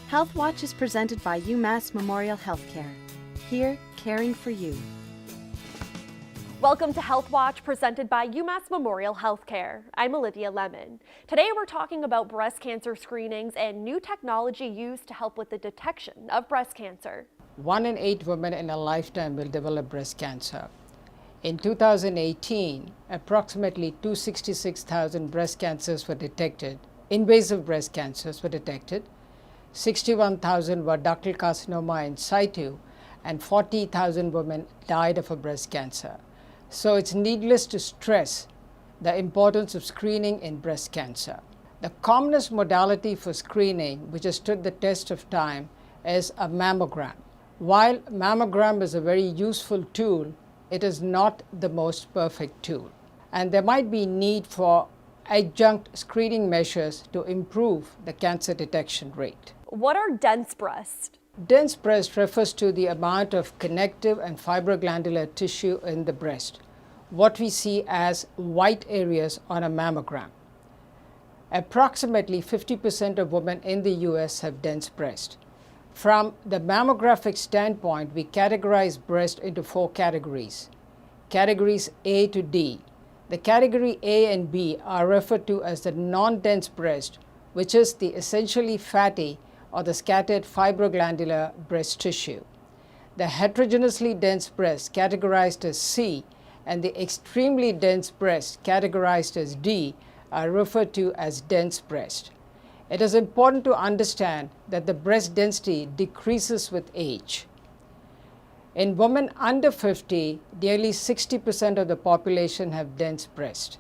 Health Watch is presented by UMass Memorial Healthcare. Here, caring for you. Welcome to Health Watch, presented by UMass Memorial Healthcare. I'm Olivia Lemon. Today we're talking about breast cancer screenings and new technology used to help with the detection of breast cancer. 1 in 8 women in a lifetime will develop breast cancer. In 2018, approximately 266,000 breast cancers were detected. Invasive breast cancers were detected. 61,000 were ductal carcinoma in situ, and 40,000 women died of a breast cancer. So it's needless to stress the importance of screening in breast cancer. The commonest modality for screening, which has stood the test of time, is a mammogram. While mammogram is a very useful tool, it is not the most perfect tool. And there might be need for adjunct screening measures to improve the cancer detection rate. What are dense breasts? Dense breast refers to the amount of connective and fibroglandular tissue in the breast, what we see as white areas on a mammogram. Approximately 50% of women in the US have dense breast. From the mammographic standpoint, we categorize breast into 4 categories. Categories A to D. The category A and B are referred to as the non-dense breast, which is the essentially fatty or the scattered fibroglandular breast tissue. The heterogeneously dense breast, categorized as C, and the extremely dense breast, categorized as D, are referred to as dense breast. It is important to understand that the breast density decreases with age. In women under 50, nearly 60% of the population have dense breast.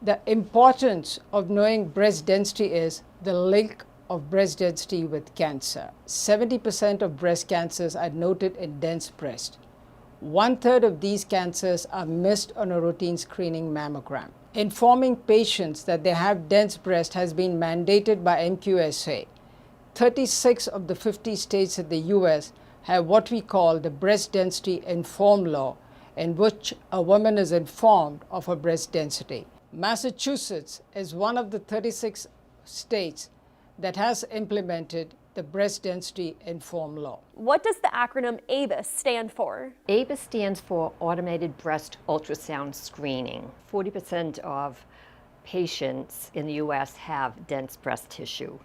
The importance of knowing breast density is the link of breast density with cancer. 70% of breast cancers are noted in dense breast. 1/3 of these cancers are missed on a routine screening mammogram. Informing patients that they have dense breast has been mandated by MQSA. 36 of the 50 states in the US have what we call the Breast Density Inform Law, in which a woman is informed of her breast density. Massachusetts is one of the 36 states that has implemented the Breast Density Inform Law. What does the acronym ABIS stand for? ABIS stands for Automated Breast Ultrasound Screening. 40% of patients in the US have dense breast tissue.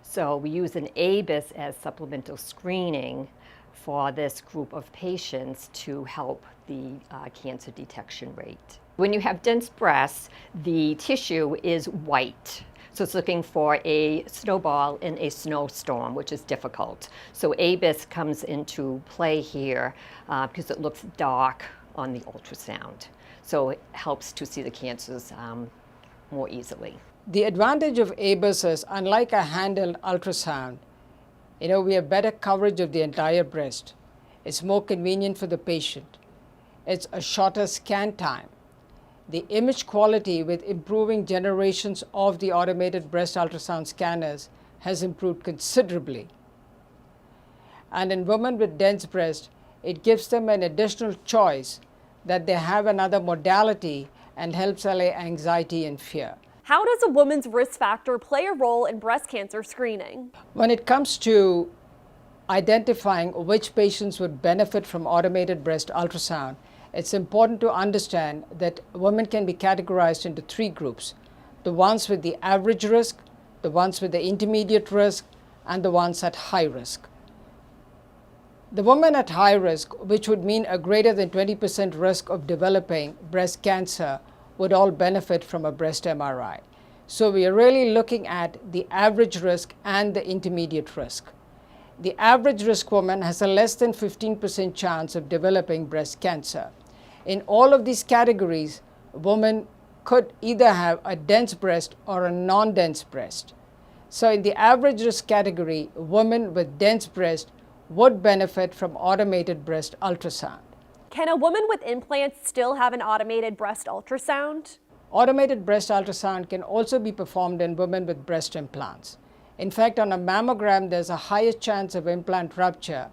So we use an ABIS as supplemental screening for this group of patients to help the cancer detection rate. When you have dense breasts, the tissue is white. So it's looking for a snowball in a snowstorm, which is difficult. So ABIS comes into play here because it looks dark on the ultrasound. So it helps to see the cancers more easily. The advantage of ABIS is, unlike a handheld ultrasound, we have better coverage of the entire breast. It's more convenient for the patient. It's a shorter scan time. The image quality, with improving generations of the automated breast ultrasound scanners, has improved considerably. And in women with dense breast, it gives them an additional choice that they have another modality and helps allay anxiety and fear. How does a woman's risk factor play a role in breast cancer screening? When it comes to identifying which patients would benefit from automated breast ultrasound, it's important to understand that women can be categorized into 3 groups: the ones with the average risk, the ones with the intermediate risk, and the ones at high risk. The women at high risk, which would mean a greater than 20% risk of developing breast cancer, would all benefit from a breast MRI. So we are really looking at the average risk and the intermediate risk. The average risk woman has a less than 15% chance of developing breast cancer. In all of these categories, women could either have a dense breast or a non-dense breast. So in the average risk category, women with dense breast would benefit from automated breast ultrasound. Can a woman with implants still have an automated breast ultrasound? Automated breast ultrasound can also be performed in women with breast implants. In fact, on a mammogram, there's a higher chance of implant rupture.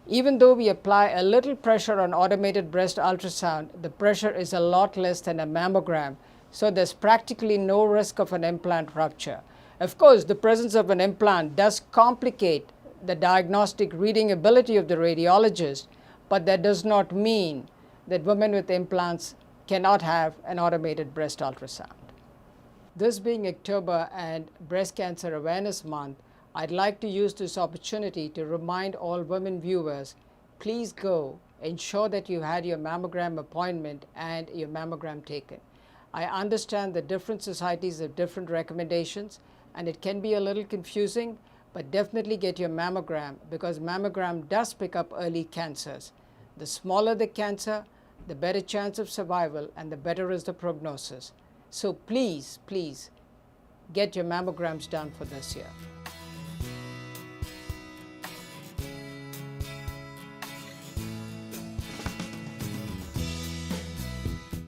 Even though we apply a little pressure on automated breast ultrasound, the pressure is a lot less than a mammogram, so there's practically no risk of an implant rupture. Of course, the presence of an implant does complicate the diagnostic reading ability of the radiologist, but that does not mean that women with implants cannot have an automated breast ultrasound. This being October and Breast Cancer Awareness Month, I'd like to use this opportunity to remind all women viewers, please go ensure that you had your mammogram appointment and your mammogram taken. I understand that different societies have different recommendations and it can be a little confusing, but definitely get your mammogram because mammogram does pick up early cancers. The smaller the cancer, the better chance of survival and the better is the prognosis. So please, please get your mammograms done for this year.